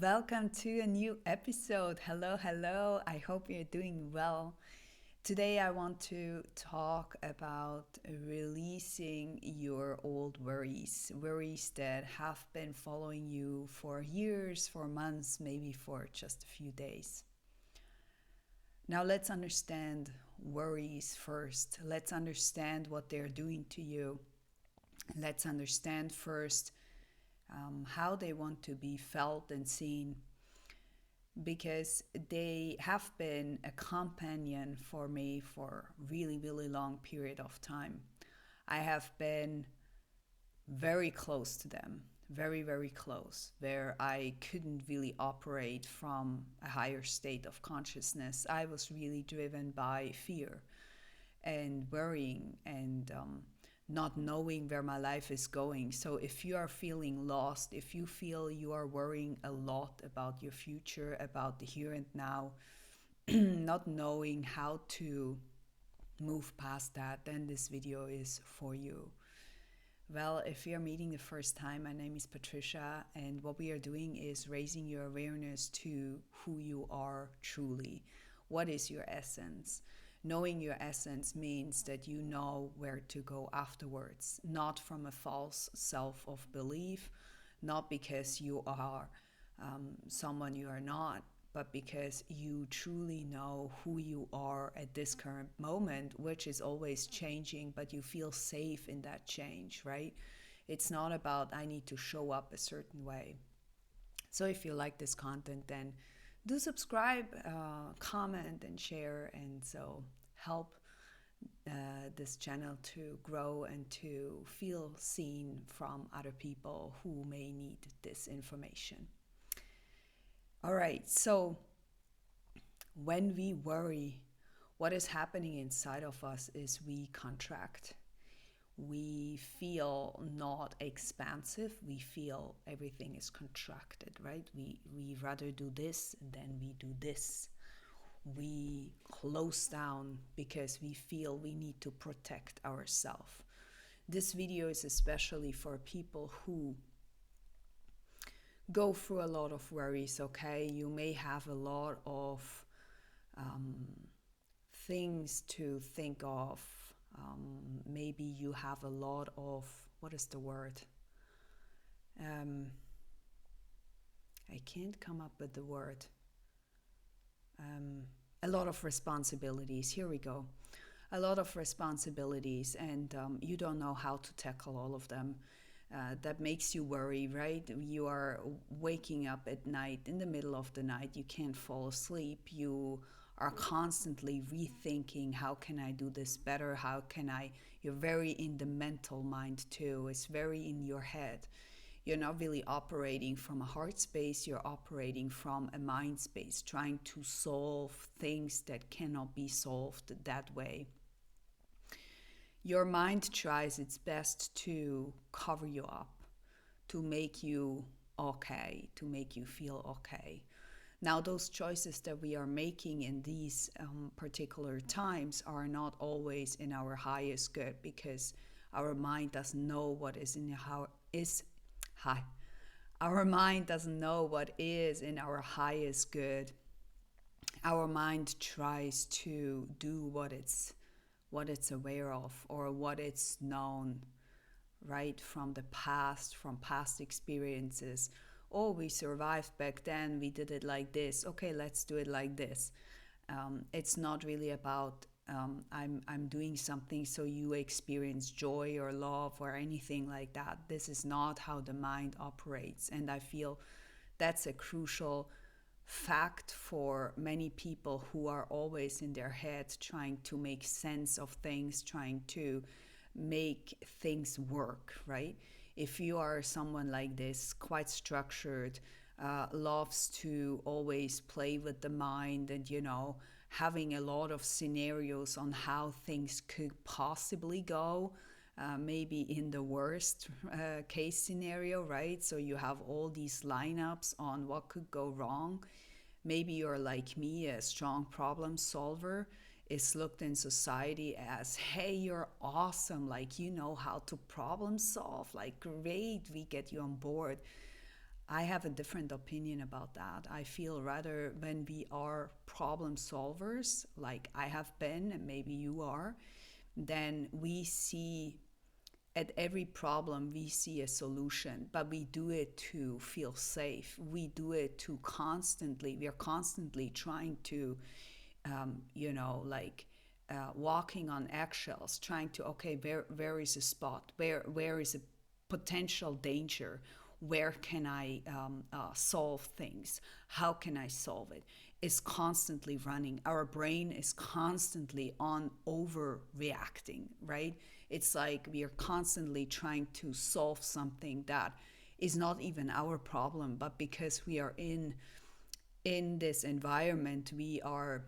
Welcome to a new episode. Hello, hello. I hope you're doing well. Today, I want to talk about releasing your old worries that have been following you for years, for months, maybe for just a few days. Now, let's understand worries first. Let's understand what they're doing to you. Let's understand first how they want to be felt and seen, because they have been a companion for me for really, really long period of time. I have been very close to them, very, very close, where I couldn't really operate from a higher state of consciousness. I was really driven by fear and worrying and not knowing where my life is going. So if you are feeling lost, if you feel you are worrying a lot about your future, about the here and now, not knowing how to move past that, then this video is for you. Well, if you're meeting the first time, my name is Patricia, and what we are doing is raising your awareness to who you are truly. What is your essence? Knowing your essence means that you know where to go afterwards, not from a false self of belief, not because you are someone you are not, but because you truly know who you are at this current moment, which is always changing, but you feel safe in that change, right? It's not about I need to show up a certain way. So if you like this content, then do subscribe, comment, and share, and so help this channel to grow and to feel seen from other people who may need this information. All right, so when we worry, what is happening inside of us is we contract. We feel not expansive. We feel everything is contracted, right? We rather do this than we do this. We close down because we feel we need to protect ourselves. This video is especially for people who go through a lot of worries, okay? You may have a lot of things to think of. Maybe you have a lot of, what is the word? I can't come up with the word. A lot of responsibilities. Here we go. A lot of responsibilities, and you don't know how to tackle all of them. That makes you worry, right? You are waking up at night, in the middle of the night, you can't fall asleep. You are constantly rethinking, how can I do this better? How can I? You're very in the mental mind too. It's very in your head. You're not really operating from a heart space, you're operating from a mind space, trying to solve things that cannot be solved that way. Your mind tries its best to cover you up, to make you okay, to make you feel okay. Now, those choices that we are making in these particular times are not always in our highest good, because our mind doesn't know what is in our Our mind doesn't know what is in our highest good. Our mind tries to do what it's aware of, or what it's known, right, from the past, from past experiences. Oh, we survived back then, we did it like this, okay, let's do it like this. It's not really about I'm doing something so you experience joy or love or anything like that. This is not how the mind operates, and I feel that's a crucial fact for many people who are always in their head trying to make sense of things, trying to make things work, right? If you are someone like this, quite structured, loves to always play with the mind, and having a lot of scenarios on how things could possibly go, maybe in the worst case scenario, right? So you have all these lineups on what could go wrong. Maybe you're like me, a strong problem solver is looked in society as, hey, you're awesome, like you know how to problem solve, like great, we get you on board. I have a different opinion about that. I feel rather when we are problem solvers, like I have been, and maybe you are, then we see at every problem we see a solution, but we do it to feel safe. We do it to constantly, we are constantly trying to like walking on eggshells, trying to, okay, where is a spot, where is a potential danger, where can I solve things, how can I solve it, is constantly running. Our brain is constantly on overreacting, right? It's like we are constantly trying to solve something that is not even our problem, but because we are in this environment, we are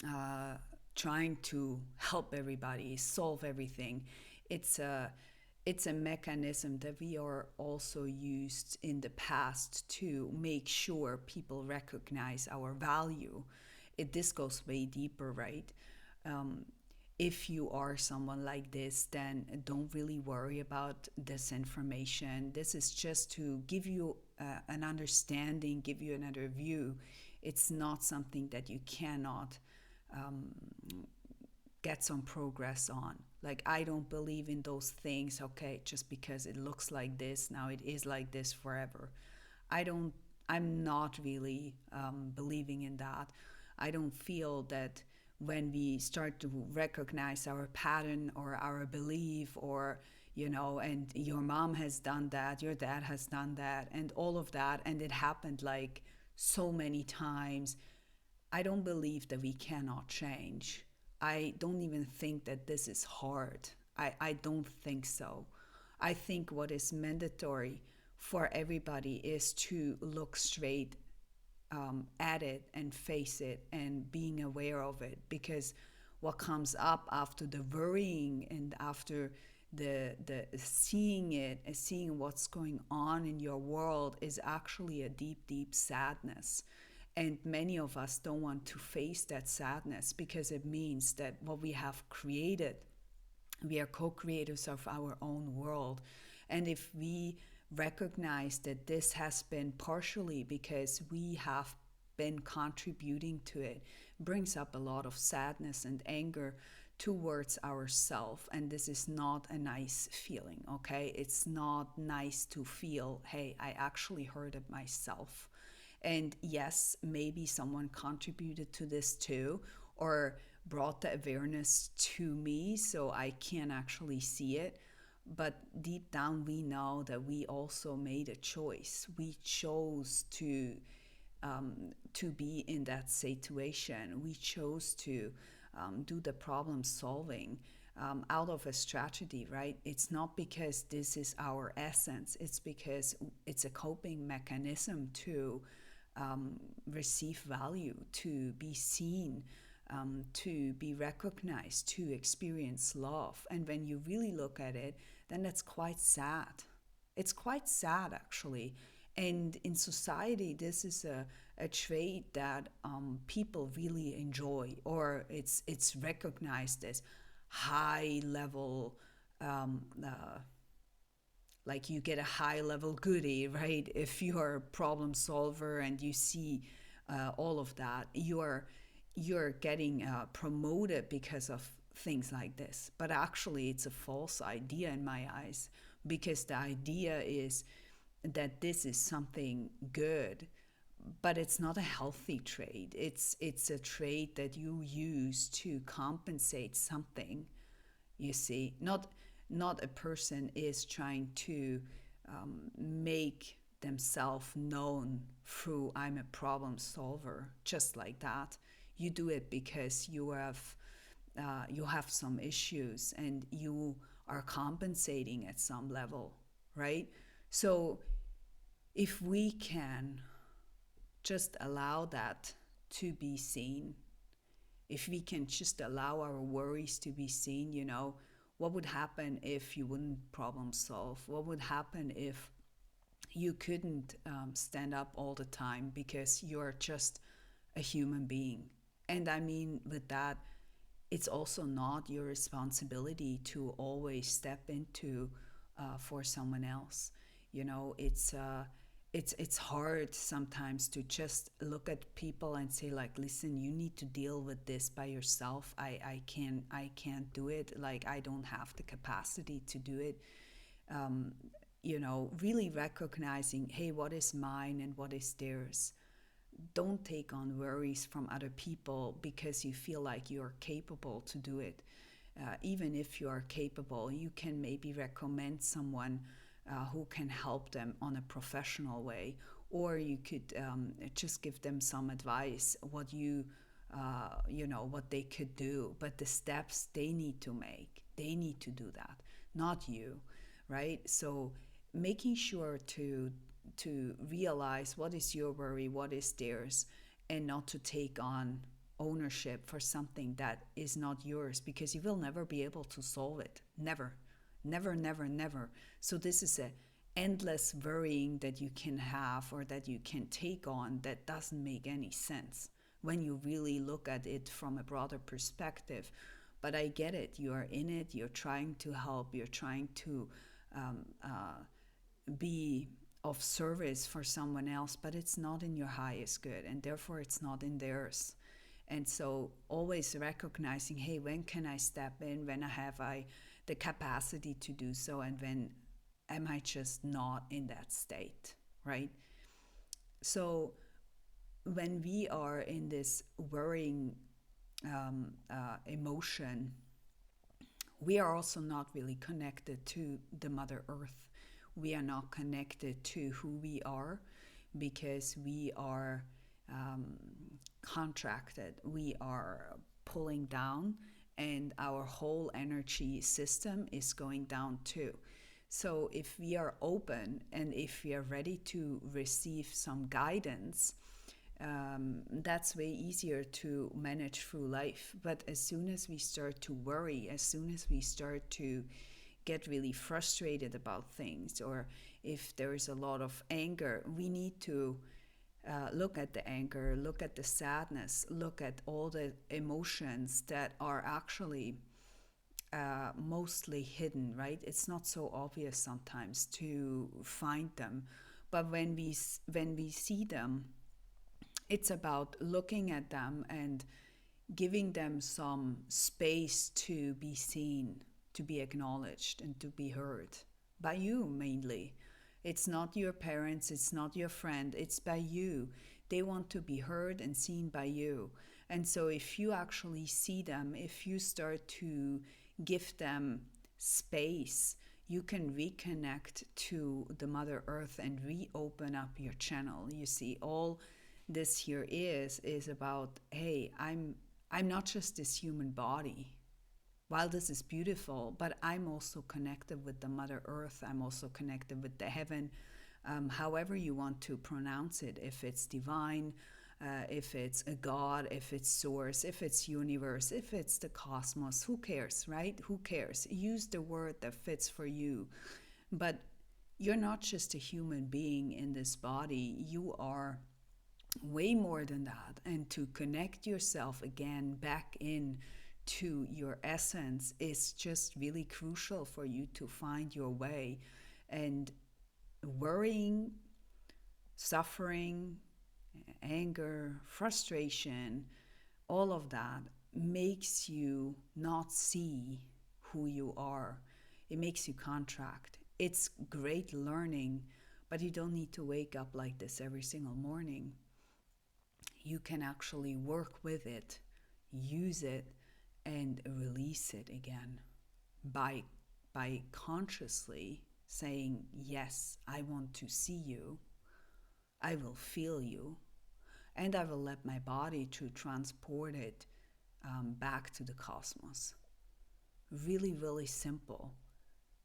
uh, trying to help everybody, solve everything. It's a it's a mechanism that we are also used in the past to make sure people recognize our value. This goes way deeper, right? Um, if you are someone like this, then don't really worry about this information. This is just to give you an understanding, give you another view. It's not something that you cannot um, get some progress on. Like, I don't believe in those things, okay, just because it looks like this, now it is like this forever. I don't, I'm not really believing in that. I don't feel that when we start to recognize our pattern or our belief, or, and your mom has done that, your dad has done that, and all of that, and it happened like so many times. I don't believe that we cannot change. I don't even think that this is hard. I don't think so. I think what is mandatory for everybody is to look straight at it and face it and being aware of it, because what comes up after the worrying and after the seeing it and seeing what's going on in your world is actually a deep sadness. And many of us don't want to face that sadness because it means that what we have created, we are co-creators of our own world. And if we recognize that this has been partially because we have been contributing to it, brings up a lot of sadness and anger towards ourselves. And this is not a nice feeling, okay? It's not nice to feel, hey, I actually hurted myself. And yes, maybe someone contributed to this too, or brought the awareness to me so I can actually see it. But deep down, we know that we also made a choice. We chose to be in that situation. We chose to do the problem solving out of a strategy, right? It's not because this is our essence, it's because it's a coping mechanism to receive value, to be seen, to be recognized, to experience love. And when you really look at it, then that's quite sad. It's quite sad, actually. And in society, this is a trait that people really enjoy, or it's recognized as high level, like you get a high level goodie, right? If you're a problem solver and you see all of that, you're getting promoted because of things like this. But actually, it's a false idea in my eyes, because the idea is that this is something good, but it's not a healthy trait. It's a trait that you use to compensate something. You see, not a person is trying to make themselves known through I'm a problem solver, just like that. You do it because you have some issues and you are compensating at some level, right? So if we can just allow that to be seen, if we can just allow our worries to be seen, what would happen if you wouldn't problem solve? What would happen if you couldn't stand up all the time because you're just a human being? And I mean, with that, it's also not your responsibility to always step into for someone else. It's it's hard sometimes to just look at people and say, like, listen, you need to deal with this by yourself. I can't do it. Like, I don't have the capacity to do it. um, really recognizing, hey, what is mine and what is theirs. Don't take on worries from other people because you feel like you're capable to do it. Even if you are capable, you can maybe recommend someone who can help them on a professional way, or you could just give them some advice, what they could do, but the steps they need to make, they need to do that, not you, right? So making sure to realize what is your worry, what is theirs, and not to take on ownership for something that is not yours, because you will never be able to solve it. Never, never, never, never. So this is a endless worrying that you can have or that you can take on that doesn't make any sense when you really look at it from a broader perspective. But I get it. You are in it. You're trying to help. You're trying to um, be of service for someone else, but it's not in your highest good, and therefore it's not in theirs. And so always recognizing, hey, when can I step in, when I the capacity to do so, and when am I just not in that state, right? So when we are in this worrying emotion, we are also not really connected to the Mother Earth. We are not connected to who we are because we are um, contracted. We are pulling down, and our whole energy system is going down too. So, if we are open and if we are ready to receive some guidance, that's way easier to manage through life. But as soon as we start to worry, as soon as we start to get really frustrated about things, or if there is a lot of anger, we need to look at the anger, look at the sadness, look at all the emotions that are actually mostly hidden, right? It's not so obvious sometimes to find them, but when we see them, it's about looking at them and giving them some space to be seen, to be acknowledged, and to be heard by you mainly. It's not your parents, it's not your friend, it's by you. They want to be heard and seen by you. And so if you actually see them, if you start to give them space, you can reconnect to the Mother Earth and reopen up your channel. You see, all this here is about, hey, I'm not just this human body. While this is beautiful, but I'm also connected with the Mother Earth. I'm also connected with the heaven, however you want to pronounce it. If it's divine, if it's a God, if it's source, if it's universe, if it's the cosmos, who cares, right? Who cares? Use the word that fits for you. But you're not just a human being in this body. You are way more than that. And to connect yourself again back in to your essence is just really crucial for you to find your way. And worrying, suffering, anger, frustration, all of that makes you not see who you are. It makes you contract. It's great learning, but you don't need to wake up like this every single morning. You can actually work with it, use it, and release it again by consciously saying, yes, I want to see you, I will feel you, and I will let my body to transport it back to the cosmos. Really, really simple,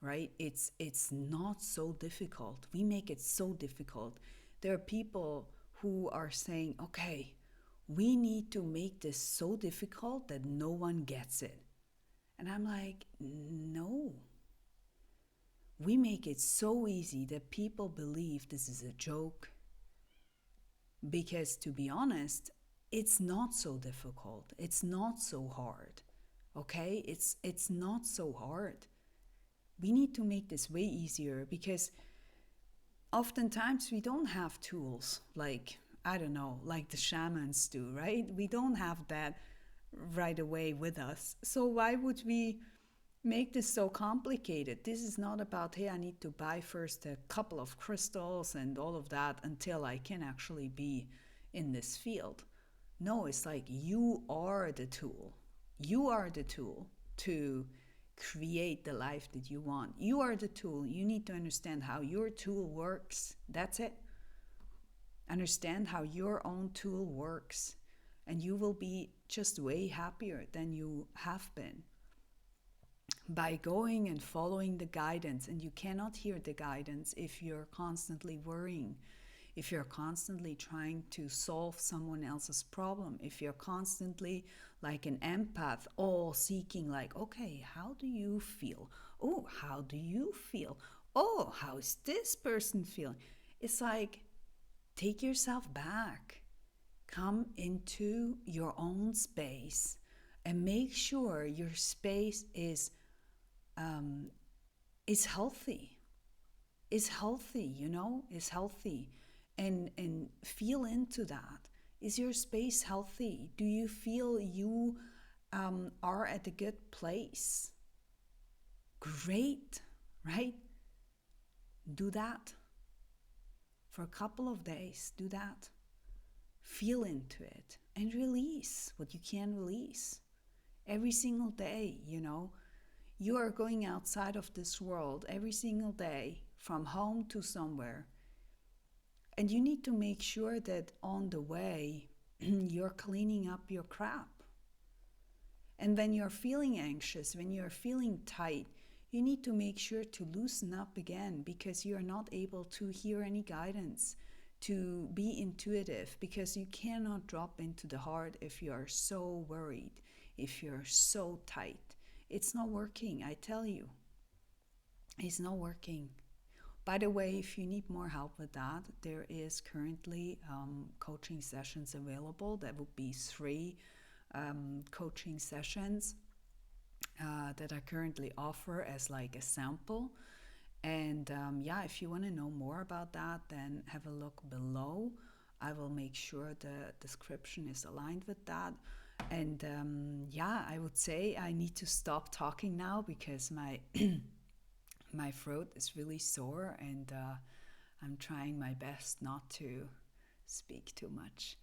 right? It's not so difficult. We make it so difficult. There are people who are saying, okay, we need to make this so difficult that no one gets it. And I'm like, no. We make it so easy that people believe this is a joke. Because to be honest, it's not so difficult. It's not so hard. Okay? It's not so hard. We need to make this way easier, because oftentimes we don't have tools like, I don't know, like the shamans do, right? We don't have that right away with us. So why would we make this so complicated? This is not about, hey, I need to buy first a couple of crystals and all of that until I can actually be in this field. No, it's like you are the tool. You are the tool to create the life that you want. You are the tool. You need to understand how your tool works. That's it. Understand how your own tool works, and you will be just way happier than you have been by going and following the guidance. And you cannot hear the guidance if you're constantly worrying, if you're constantly trying to solve someone else's problem, if you're constantly like an empath, all seeking, like, okay, how do you feel? Oh, how do you feel? Oh, how is this person feeling? It's like, take yourself back, come into your own space, and make sure your space um, is healthy. Is healthy, is healthy, and feel into that. Is your space healthy? Do you feel you are at a good place? Great, right? Do that for a couple of days. Do that. Feel into it and release what you can release. Every single day, you are going outside of this world every single day, from home to somewhere. And you need to make sure that on the way, you're cleaning up your crap. And when you're feeling anxious, when you're feeling tight, you need to make sure to loosen up again, because you're not able to hear any guidance, to be intuitive, because you cannot drop into the heart if you're so worried, if you're so tight. It's not working, I tell you. It's not working. By the way, if you need more help with that, there is currently coaching sessions available. That would be 3 coaching sessions that I currently offer as like a sample. And yeah, if you want to know more about that, then have a look below. I will make sure the description is aligned with that. And yeah, I would say I need to stop talking now, because my my throat is really sore, and I'm trying my best not to speak too much.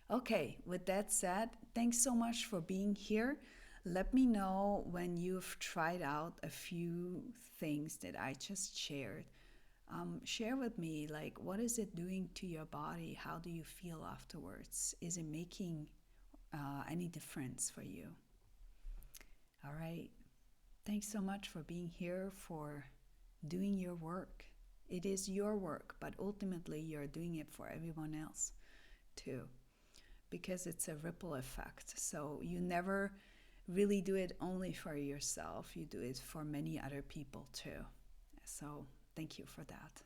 Okay, with that said, thanks so much for being here. Let me know when you've tried out a few things that I just shared. Share with me, like, what is it doing to your body? How do you feel afterwards? Is it making any difference for you? All right. Thanks so much for being here, for doing your work. It is your work, but ultimately you're doing it for everyone else too, because it's a ripple effect. So you never really do it only for yourself, you do it for many other people too. So thank you for that.